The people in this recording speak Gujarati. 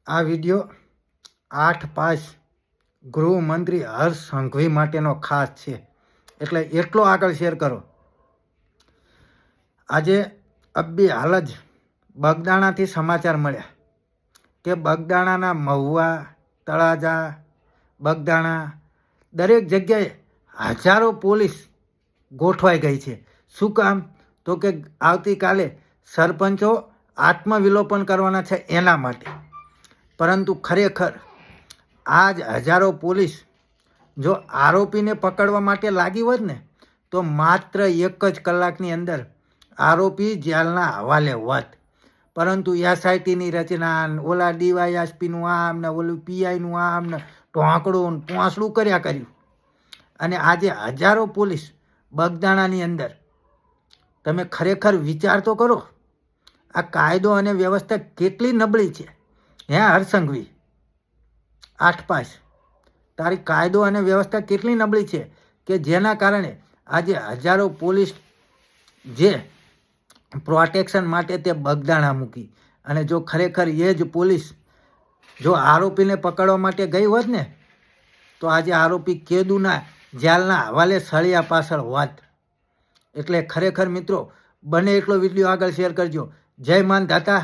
આ વિડીયો 8/5 ગૃહમંત્રી હર્ષ સંઘવી માટેનો ખાસ છે, એટલે એટલો આગળ શેર કરો. આજે અબ્બી હાલ જ બગદાણાથી સમાચાર મળ્યા કે બગદાણાના મહુવા, તળાજા, બગદાણા દરેક જગ્યાએ હજારો પોલીસ ગોઠવાઈ ગઈ છે. શું કામ? તો કે આવતીકાલે સરપંચો આત્મવિલોપન કરવાના છે એના માટે. પરંતુ ખરેખર આજ હજારો પોલીસ જો આરોપીને પકડવા માટે લાગી હોત ને તો માત્ર 1 જ કલાકની અંદર આરોપી જેલના હવાલે હોત. પરંતુ એસઆઈટીની રચના, ઓલા ડીવાયએસપીનું આમ ને ઓલું પીઆઈનું આમ ને ઢોંકડું ને પોંસડું કર્યું. અને આજે હજારો પોલીસ બગદાણાની અંદર. તમે ખરેખર વિચાર તો કરો, આ કાયદો અને વ્યવસ્થા કેટલી નબળી છે. હે હર્ષ સંઘવી, 8/5 તારી કાયદો અને વ્યવસ્થા કેટલી નબળી છે કે જેના કારણે આજે હજારો પોલીસ જે પ્રોટેક્શન માટે તે બગદાણા મૂકી. અને જો ખરેખર એ જ પોલીસ જો આરોપીને પકડવા માટે ગઈ હોત ને તો આજે આરોપી કેદુના જેલના હવાલે સળિયા પાછળ હોત. એટલે ખરેખર મિત્રો, બને એટલો વિડીયો આગળ શેર કરજો. જય માન દાતા.